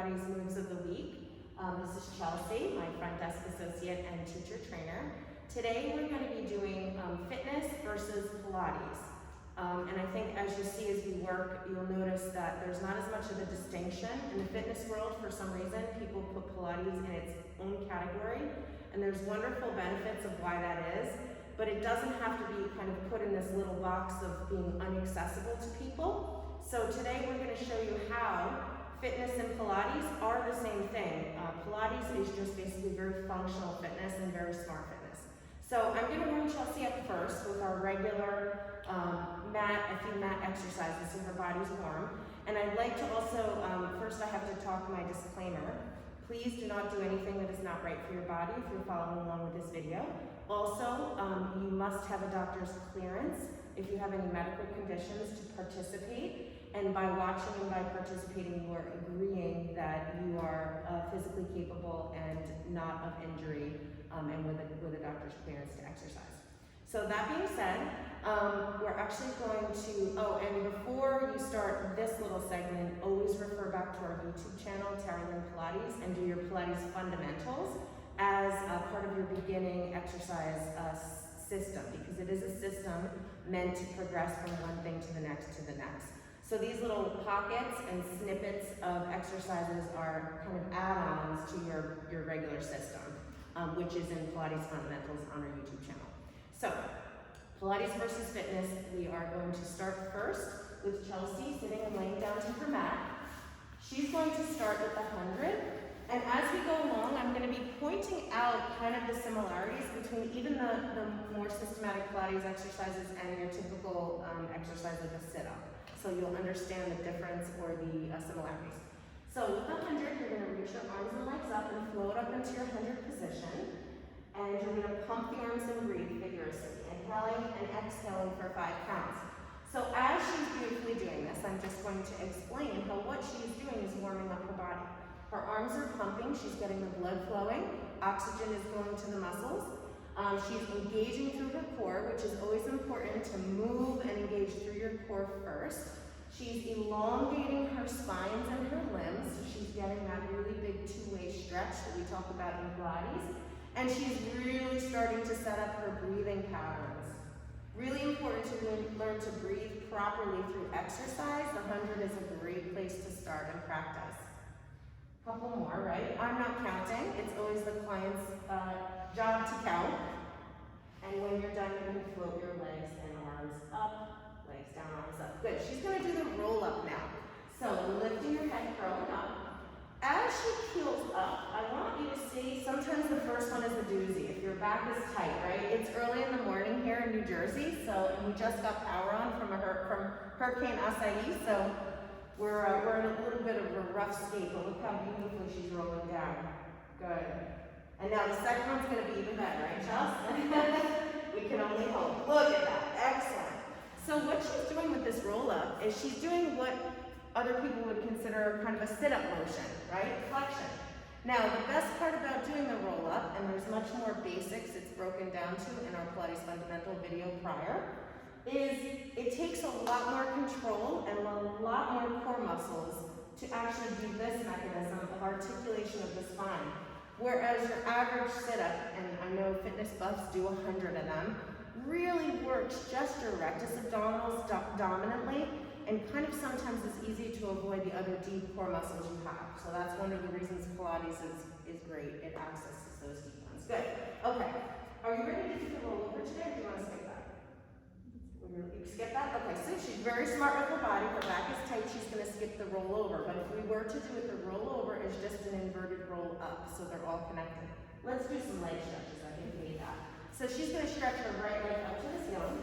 Pilates Moves of the Week. This is Chelsea, my front desk associate and teacher trainer. Today we're going to be doing fitness versus Pilates. And I think as you see as we work, you'll notice that there's not as much of a distinction. In the fitness world, for some reason, people put Pilates in its own category, and there's wonderful benefits of why that is, but it doesn't have to be kind of put in this little box of being inaccessible to people. So today we're going to show you how fitness and Pilates are the same thing. Pilates is just basically very functional fitness and very smart fitness. So I'm going to warm Chelsea up first with our regular a few mat exercises so her body's warm. And I'd like to also, first I have to talk my disclaimer. Please do not do anything that is not right for your body if you're following along with this video. Also, you must have a doctor's clearance if you have any medical conditions to participate. And by watching and by participating, you are agreeing that you are physically capable and not of injury and with a doctor's clearance to exercise. So that being said, we're actually going to, and before you start this little segment, always refer back to our YouTube channel, Tara-Lyn Pilates, and do your Pilates fundamentals as part of your beginning exercise system, because it is a system meant to progress from one thing to the next to the next. So these little pockets and snippets of exercises are kind of add-ons to your regular system, which is in Pilates fundamentals on our YouTube channel. So, Pilates versus fitness, we are going to start first with Chelsea sitting and laying down to her mat. She's going to start with 100, and as we go along, I'm going to be pointing out kind of the similarities between even the more systematic Pilates exercises and your typical exercise like a sit-up. So you'll understand the difference or the similarities. So with 100, you're going to reach your arms and legs up and float up into your 100 position. And you're going to pump the arms and breathe vigorously, inhaling and exhaling for 5 counts. So as she's beautifully doing this, I'm just going to explain how what she's doing is warming up her body. Her arms are pumping, she's getting the blood flowing, oxygen is going to the muscles. She's engaging through her core, which is always important to move and engage through your core first. She's elongating her spines and her limbs, so she's getting that really big two-way stretch that we talk about in Pilates. And she's really starting to set up her breathing patterns. Really important to learn to breathe properly through exercise. The 100 is a great place to start and practice. Couple more, right? I'm not counting. It's always the client's job to count. And when you're done, you're going to float your legs and arms up, legs down, arms up. Good. She's going to do the roll up now. So lifting your head, curling up. As she keels up, I want you to see, sometimes the first one is a doozy. If your back is tight, right? It's early in the morning here in New Jersey, so and we just got power on from Hurricane Acai, so we're in a little bit of a rough state, but look how beautifully she's rolling down. Good. And now the second one's going to be even better, right, Chelsea? We can only hope. Look at that. Excellent. So what she's doing with this roll-up is she's doing what other people would consider kind of a sit-up motion, right? Flexion. Now, the best part about doing the roll-up, and there's much more basics it's broken down to in our Pilates fundamental video prior, is it takes a lot more control and a lot more core muscles to actually do this mechanism of articulation of the spine. Whereas your average sit-up, and I know fitness buffs do 100 of them, really works just your rectus abdominals dominantly, and kind of sometimes it's easy to avoid the other deep core muscles you have. So that's one of the reasons Pilates is great. It accesses those deep ones. Good. Okay. Are you ready to do the rollover today, or do you want to skip that? You skip that? Okay, so she's very smart with her body. Her back is tight. She's going to skip the rollover. But if we were to do it, the rollover is just an inverted roll up, so they're all connected. Let's do some leg stretches. I think we need that. So she's going to stretch her right leg up to the ceiling.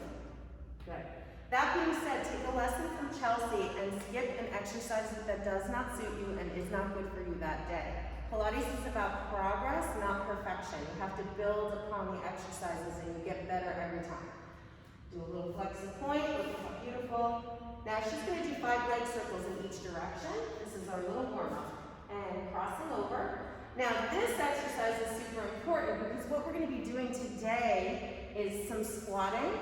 Good. That being said, take a lesson from Chelsea and skip an exercise that does not suit you and is not good for you that day. Pilates is about progress, not perfection. You have to build upon the exercises and you get better every time. Do a little flexi point, look at how beautiful. Now she's going to do 5 leg circles in each direction. This is our little warm-up. And crossing over. Now this exercise is super important because what we're going to be doing today is some squatting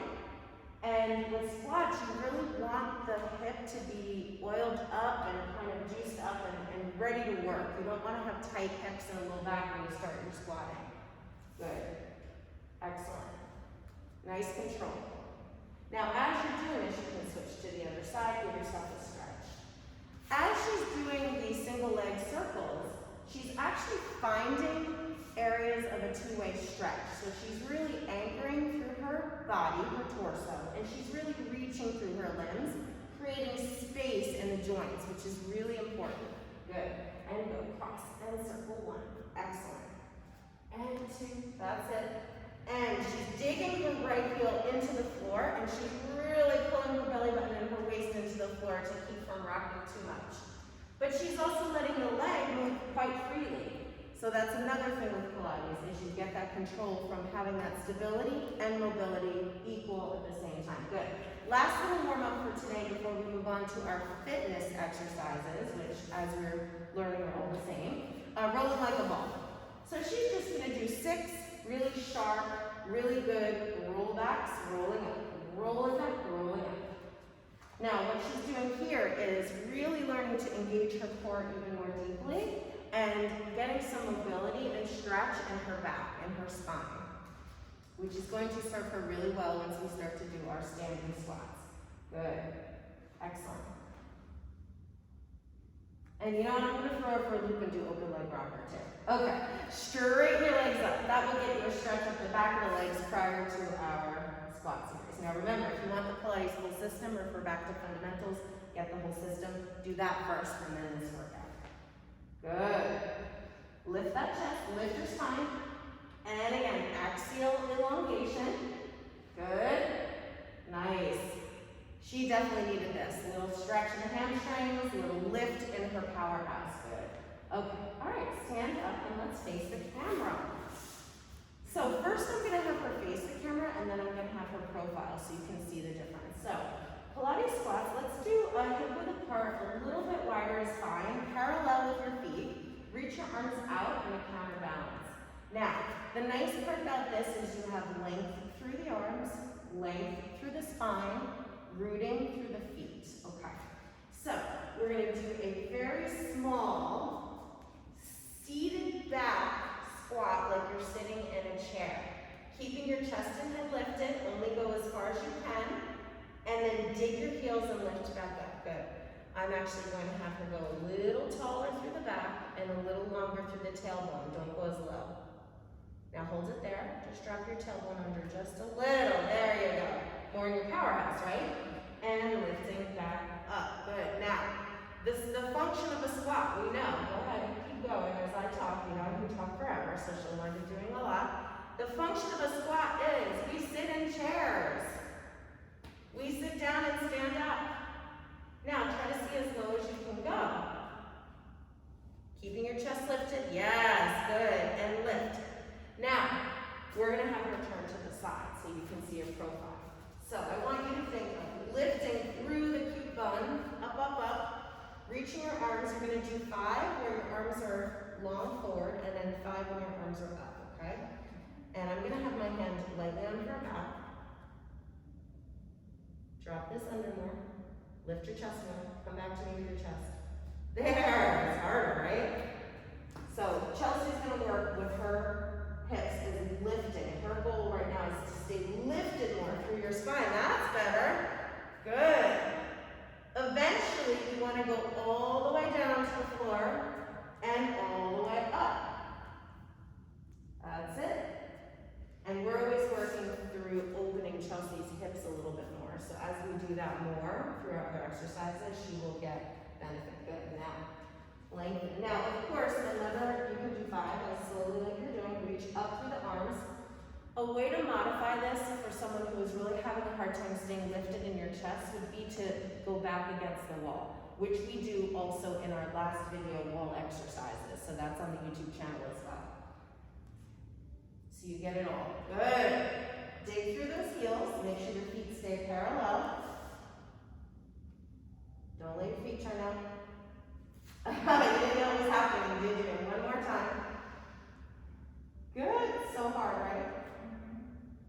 And with squats, you really want the hip to be oiled up and kind of juiced up and ready to work. You don't want to have tight hips and a low back when you start your squatting. Good. Excellent. Nice control. Now, as you're doing this, you can switch to the other side, give yourself a stretch. As she's doing these single leg circles, she's actually finding areas of a two-way stretch. So she's really anchoring through her body, her torso, and she's really reaching through her limbs, creating space in the joints, which is really important. Good. And go cross and circle one. Excellent. And two. That's it. And she's digging her right heel into the floor, and she's really pulling her belly button and her waist into the floor to keep from rocking too much. But she's also letting the leg move quite freely. So that's another thing with Pilates, is you get that control from having that stability and mobility equal at the same time. Good. Last little warm up for today before we move on to our fitness exercises, which as we're learning are all the same. Rolling like a ball. So she's just gonna do 6 really sharp, really good roll backs, rolling up, rolling up, rolling up. Now what she's doing here is really learning to engage her core even more deeply, and getting some mobility and stretch in her back and her spine, which is going to serve her really well once we start to do our standing squats. Good. Excellent. And you know what? I'm going to throw her for a loop and do open leg rocker too. Okay. Straighten your legs up. That will get you a stretch up the back of the legs prior to our squat series. Now remember, if you want the Pilates full system, refer back to fundamentals, get the whole system, do that first and then this workout. Good. Lift that chest, lift your spine. And again, axial elongation. Good. Nice. She definitely needed this. A little stretch in the hamstrings, a little lift in her powerhouse. Good. Okay. All right, stand up and let's face the camera. So first I'm going to have her face the camera, and then I'm going to have her profile so you can see the difference. So Pilates squats, let's do a hip width apart, a little bit wider is fine, parallel with your feet. Reach your arms out in a counterbalance. Now, the nice part about this is you have length through the arms, length through the spine, rooting through the feet. Okay. So, we're going to do a very small, seated back squat like you're sitting in a chair. Keeping your chest and head lifted, only go as far as you can. And then dig your heels and lift back up. Good. I'm actually going to have her go a little taller through the back and a little longer through the tailbone. Don't go as low. Now hold it there. Just drop your tailbone under just a little. There you go. More in your powerhouse, right? And lifting back up. Good. Now, this is the function of a squat. We know. Go ahead and keep going as I talk. You know, I can talk forever, so she'll learn to doing a lot. The function of a squat is we sit in chairs. We sit down and stand up. Now, try to see as low as you can go. Keeping your chest lifted. Yes, good. And lift. Now, we're going to have her turn to the side so you can see her profile. So, I want you to think of lifting through the cute bun, up, up, up. Reaching your arms. You're going to do 5 where your arms are long forward, and then 5 when your arms are up, okay? And I'm going to have my hand lightly on her back. Drop this under more. Lift your chest more. Come back to me with your chest. There! It's harder, right? So Chelsea's going to work with her hips as lifting. Her goal right now is to stay lifted more through your spine. That's better. Good. Eventually, we want to go all the way down to the floor and all the way up. That's it. And we're always working through opening Chelsea's hips a little bit more. So as we do that more through our other exercises, she will get benefit. Good. Now, lengthen. Now, of course, another, you can do 5 as slowly like you're doing. Reach up through the arms. A way to modify this for someone who is really having a hard time staying lifted in your chest would be to go back against the wall, which we do also in our last video wall exercises. So that's on the YouTube channel as well. So you get it all. Good. Dig through those heels. Make sure your feet stay parallel. Don't let your feet turn out. You didn't know what was happening, did you? One more time. Good. So hard, right?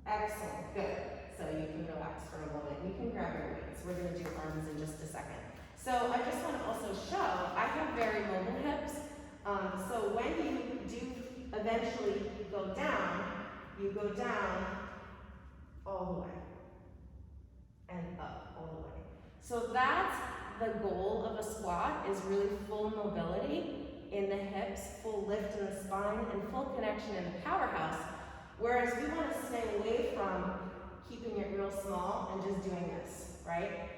Excellent. Good. So you can relax for a moment. You can grab your weights. We're gonna do arms in just a second. So I just wanna also show, I have very mobile hips. So when you do eventually go down, you go down all the way and up all the way. So that's the goal of a squat, is really full mobility in the hips, full lift in the spine, and full connection in the powerhouse. Whereas we want to stay away from keeping it real small and just doing this, right?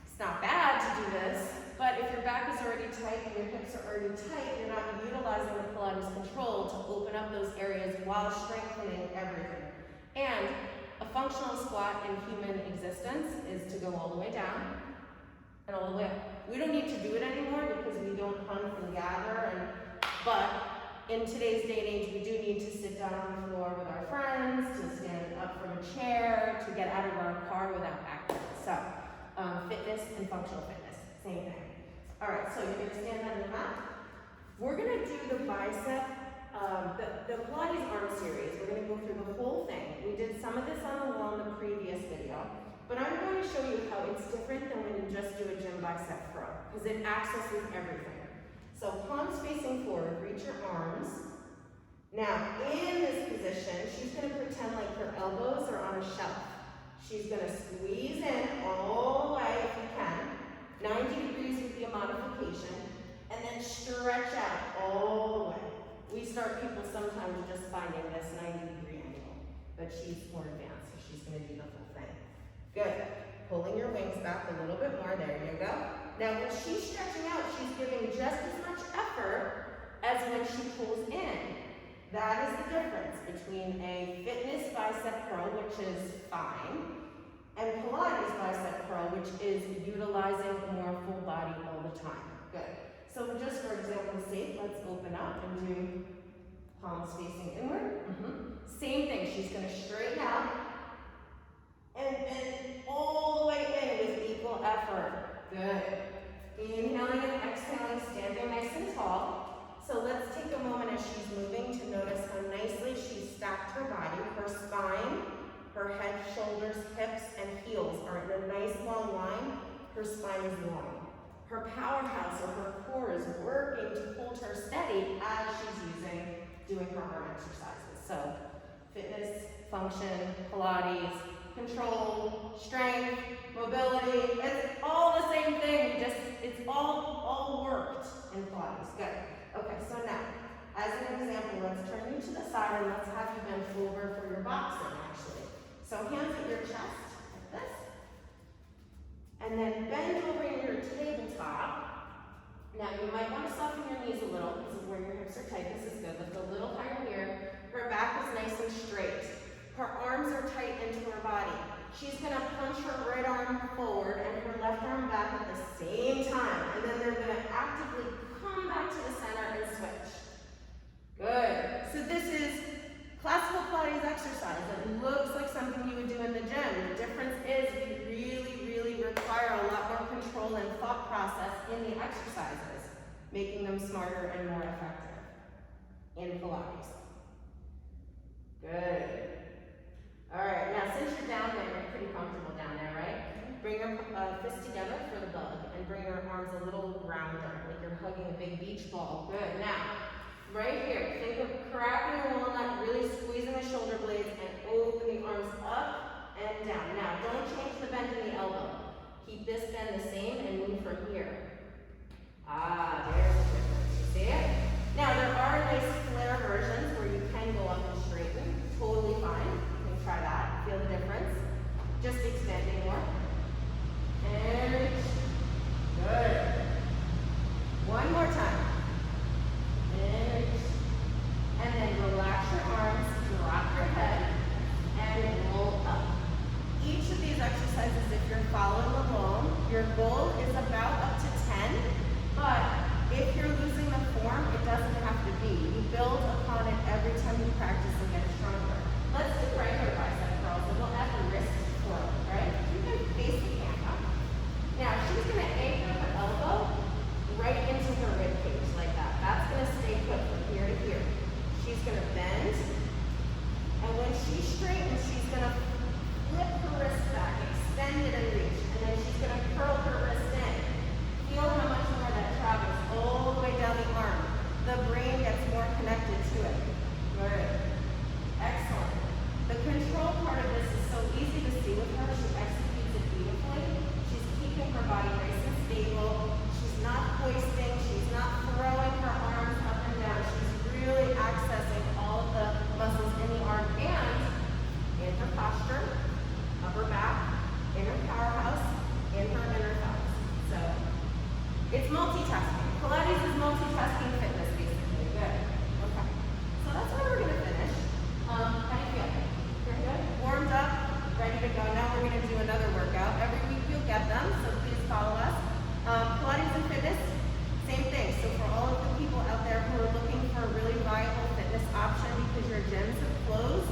It's not bad to do this, but if your back is already tight and your hips are already tight, you're not utilizing the Pilates control to open up those areas while strengthening everything. And a functional squat in human existence is to go all the way down and all the way up. We don't need to do it anymore because we don't hunt and gather, but in today's day and age, we do need to sit down on the floor with our friends, to stand up from a chair, to get out of our car without accident. So, fitness and functional fitness, same thing. All right, so you're gonna stand on your mat. We're gonna do the bicep, the Pilates arm series. We're gonna go through the whole thing. We did some of this on the wall in the previous video, but I'm going to show you how it's different than when you just do a gym bicep curl, because it accesses everything. So palms facing forward, reach your arms. Now, in this position, she's going to pretend like her elbows are on a shelf. She's going to squeeze in all the way if you can, 90 degrees would be a modification, and then stretch out all the way. We start people sometimes just finding this 90-degree angle, but she's more advanced, so she's going to do the full thing. Good. Pulling your wings back a little bit more. There you go. Now, when she's stretching out, she's giving just as much effort as when she pulls in. That is the difference between a fitness bicep curl, which is fine, and Pilates bicep curl, which is utilizing more full body all the time. Good. So just for example's sake, let's open up and do palms facing inward. Same thing. She's going to straighten out and all the way in with equal effort. Good. Inhaling and exhaling, standing nice and tall. So let's take a moment as she's moving to notice how nicely she's stacked her body. Her spine, her head, shoulders, hips, and heels are in a nice long line. Her spine is long. Her powerhouse or her core is working to hold her steady as she's doing her arm exercises. So fitness, function, Pilates, control, strength, mobility, it's all the same thing, it's all worked in Pilates. Good. Okay, so now, as an example, let's turn you to the side and let's have you bend over for your boxing, actually. So hands at your chest, like this. And then bend over in your tabletop. Now, you might want to soften your knees a little. This is where your hips are tight. This is good. Lift a little higher here. Her back is nice and straight. Her arms are tight into her body. She's going to punch her right arm forward and her left arm back at the same time. And then they're going to actively come back to the center and switch. Good. So this is classical Pilates exercise. It looks like something you would do in the gym. The difference is we really require a lot more control and thought process in the exercises, making them smarter and more effective in Pilates. Good. All right, now since you're down there, you're pretty comfortable down there, right? Bring your fists together for the bug and bring your arms a little rounder, like you're hugging a big beach ball. Good. Now, right here, think of cracking a walnut, really squeezing the shoulder blades and open the arms up and down. Now, don't change the bend in the elbow. Keep this bend the same and move from here. Ah, there's the difference. You see it? Now, there are nice flare versions where you can go up and straighten. Totally fine. You can try that. Feel the difference. Just expanding more. And reach. Good. One more time. And reach. And then relax your arms, drop your head, and roll up. Each of these exercises, if you're following along, your goal is about up to 10, but if you're losing the form, it doesn't have to be. You build upon it every time you practice and get stronger. Let's do regular bicep curls, and we'll add the wrist twirl, right? You can face the camera. Now, she's going to anchor her elbow right into her rib cage like that. That's going to stay put from here to here. She's going to bend, and when she straightens, she's going to flip her It's multitasking. Pilates is multitasking fitness, basically. Good. Okay. So that's where we're going to finish. How do you feel? You're good? Warmed up, ready to go. Now we're going to do another workout. Every week you'll get them, so please follow us. Pilates and fitness, same thing. So for all of the people out there who are looking for a really viable fitness option because your gyms have closed,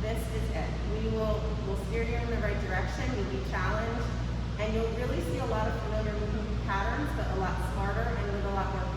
this is it. We'll steer you in the right direction. You'll be challenged, and you'll really see a lot of familiar movement patterns, but a lot smarter and with a lot more